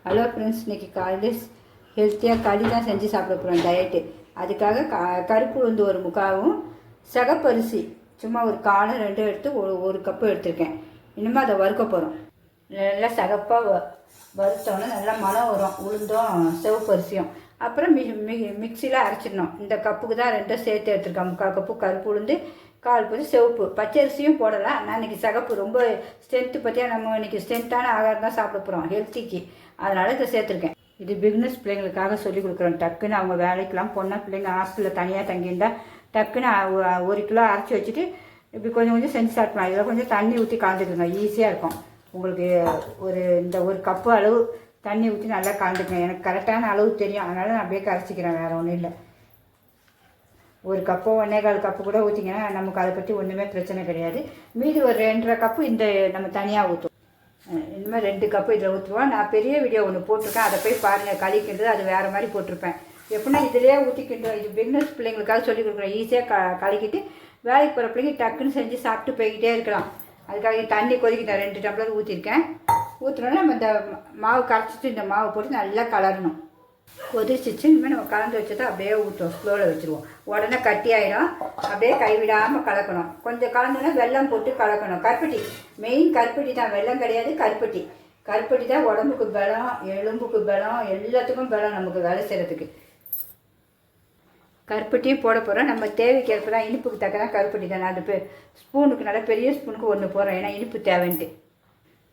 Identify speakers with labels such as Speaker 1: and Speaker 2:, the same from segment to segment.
Speaker 1: Hello friends, இன்றைக்கி காலையில் ஹெல்த்தியாக களி தான் செஞ்சு சாப்பிட போகிறோம் டயட்டு. அதுக்காக கருப்பு உளுந்து ஒரு முக்காவும் சகப்பரிசி சும்மா ஒரு காலம் ரெண்டும் எடுத்து ஒரு கப்பு எடுத்துருக்கேன். இனிமேல் அதை வறுக்க போகிறோம். நல்லா சகப்பாக வறுத்தோன்னே நல்லா மனம் வரும் உளுந்தும் சிவப்பரிசியும். அப்புறம் மிக்சியில் அரைச்சிடணும். இந்த கப்புக்கு தான் ரெண்டும் சேர்த்து எடுத்துருக்கேன். 3/4 கப்பு கருப்பு உளுந்து, 1/4 கப்பு சிவப்பு. பச்சரிசியும் போடலாம். நான் இன்றைக்கி சகப்பு ரொம்ப ஸ்ட்ரென்த்து பற்றியா நம்ம இன்றைக்கி ஸ்ட்ரென்த்தான ஆகாரம் தான் சாப்பிட போகிறோம் ஹெல்த்திக்கு. அதனால் இதை சேர்த்துருக்கேன். இது பிக்னஸ் பிள்ளைங்களுக்காக சொல்லிக் கொடுக்குறோம். டக்குன்னு அவங்க வேலைக்கெலாம் போனால் பிள்ளைங்க ஹாஸ்டலில் தனியாக தங்கியிருந்தால் டக்குன்னு 1 கிலோ அரைச்சி வச்சுட்டு இப்படி கொஞ்சம் கொஞ்சம் செஞ்சு சாப்பிடலாம். இதில் கொஞ்சம் தண்ணி ஊற்றி கலந்துக்குங்க, ஈஸியாக இருக்கும் உங்களுக்கு. ஒரு கப்பு அளவு தண்ணி ஊற்றி நல்லா கலந்துக்குங்க. எனக்கு கரெக்டான அளவு தெரியும், அதனால் நான் அப்படியே கரைச்சிக்கிறேன், வேறு ஒன்றும் இல்லை. 1 கப்போ 1.25 கப்பு கூட ஊற்றிங்கன்னா நமக்கு அதை பற்றி ஒன்றுமே பிரச்சனை கிடையாது. மீதி ஒரு 2.5 கப்பு இந்த நம்ம தனியாக ஊற்றுவோம். இனிமேல் 2 கப்பு இதில் ஊற்றுவோம். நான் பெரிய வீடியோ ஒன்று போட்டிருக்கேன், அதை போய் பாருங்கள். கழிக்கின்றது அது வேறு மாதிரி போட்டிருப்பேன். எப்படின்னா இதிலே ஊற்றிக்கின்றோம். இது பிக்னஸ் பிள்ளைங்களுக்காக சொல்லிக் கொடுக்குறோம். ஈஸியாக கலக்கிட்டு வேலைக்கு போகிற பிள்ளைங்க டக்குன்னு செஞ்சு சாப்பிட்டு போய்கிட்டே இருக்கலாம். அதுக்காக தண்ணி கொதிக்கிட்டேன், 2 டம்ளர் ஊற்றிருக்கேன். ஊற்றினோன்னா நம்ம இந்த மாவு கரைச்சிட்டு இந்த மாவு போட்டு நல்லா கலரணும். கொதிச்சிச்சு. இனிமேல் நம்ம கலந்து வச்சதை அப்படியே ஊற்றுவோம். ஸ்லோவில் வச்சுருவோம். உடனே கட்டி ஆகிடும். அப்படியே கைவிடாமல் கலக்கணும். கொஞ்சம் கலந்தோன்னா வெல்லம் போட்டு கலக்கணும். கருப்பட்டி மெயின், கருப்பட்டி தான், வெல்லம் கிடையாது. கருப்பட்டி தான் உடம்புக்கு பலம், எலும்புக்கு பலம், எல்லாத்துக்கும் பலம் நமக்கு வேலை செய்கிறதுக்கு. கருப்பட்டியும் போட போகிறோம். நம்ம தேவைக்கு ஏற்ப தான், இனிப்புக்கு தக்க தான் கருப்பட்டி தான். அது ஸ்பூனுக்கு நல்லா பெரிய ஸ்பூனுக்கு 1 போடுறோம், ஏன்னா இனிப்பு தேவைன்ட்டு.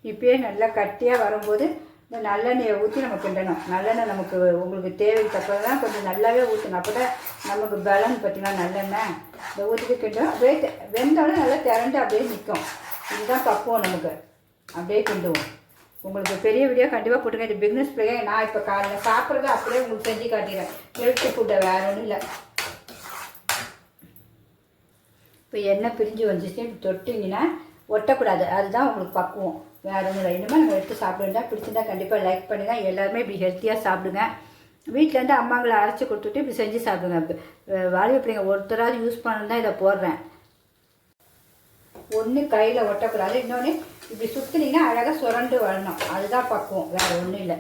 Speaker 1: இப்போயே நல்லா கட்டியாக வரும்போது இந்த நல்லெண்ணெயை ஊற்றி நம்ம கிண்டணும். நல்லெண்ணெய் நமக்கு உங்களுக்கு தேவைக்கு தக்க தான் கொஞ்சம் நல்லாவே ஊற்றணும். அப்போ தான் நமக்கு பலன்னு பார்த்தீங்கன்னா நல்லெண்ணெய் இந்த ஊற்றிட்டு கிண்டணும். அப்படியே வெந்தாலும் நல்லா திரண்டு அப்படியே நிற்கும். இதுதான் பக்குவம் நமக்கு. அப்படியே கிண்டுவோம். உங்களுக்கு பெரிய வீடியோ கண்டிப்பாக போட்டுங்க. இது பிக்னஸ் பிள்ளைங்க. நான் இப்போ காலையில் சாப்பிட்றத அப்படியே உங்களுக்கு செஞ்சு காட்டிடுறேன். ஹெல்த்தி ஃபுட்டை வேறு ஒன்றும் இல்லை. இப்போ எண்ணெய் பிரிஞ்சு வந்துச்சு. இப்படி தொட்டிங்கன்னா ஒட்டக்கூடாது. அதுதான் உங்களுக்கு பக்குவம், வேறு ஒன்றும் இல்லை. இனிமேல் நம்ம எடுத்து சாப்பிடுண்டா. பிடிச்சிருந்தா கண்டிப்பாக லைக் பண்ணுங்கள். எல்லாருமே இப்படி ஹெல்த்தியாக சாப்பிடுங்க. வீட்டிலேருந்து அம்மாங்களை அரைச்சி கொடுத்துட்டு இப்படி செஞ்சு சாப்பிடுங்க. வாலிப பிள்ளைங்க ஒருத்தராவது யூஸ் பண்ணணும் தான் இதை போடுறேன். ஒன்று கையில் ஒட்டக்கூடாது. இன்னொன்று இப்படி சுற்றினீங்கன்னா அழகாக சுரண்டு வரணும். அதுதான் பக்குவம், வேறு ஒன்றும் இல்லை.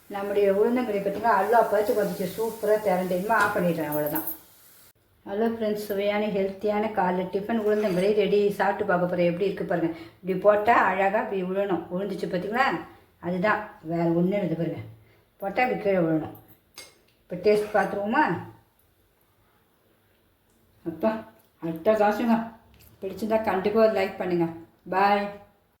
Speaker 1: நம்முடைய உளுந்தங்களி பார்த்தீங்கன்னா அல்லா பறித்து வந்துச்சு. சூப்பராக திரண்டு. இனிமேல் ஆஃப் பண்ணிடுறேன், அவ்வளோதான். ஹலோ ஃப்ரெண்ட்ஸ், சுவையான ஹெல்த்தியான காலை டிஃபன் உளுந்தங்களி ரெடி. சாப்பிட்டு பார்க்க போகிறேன் எப்படி இருக்குது பாருங்கள். இப்படி போட்டால் அழகாக இப்படி விழணும். விழுந்துச்சு பார்த்தீங்களா? அதுதான், வேறு ஒன்றும் இருக்குது பாருங்கள். போட்டால் இப்படி கீழே விழணும். இப்போ டேஸ்ட் பார்த்துருவோமா? அப்பா அட்டை காசுங்க. பிடிச்சிருந்தா கண்டிப்பாக லைக் பண்ணுங்கள். பாய்.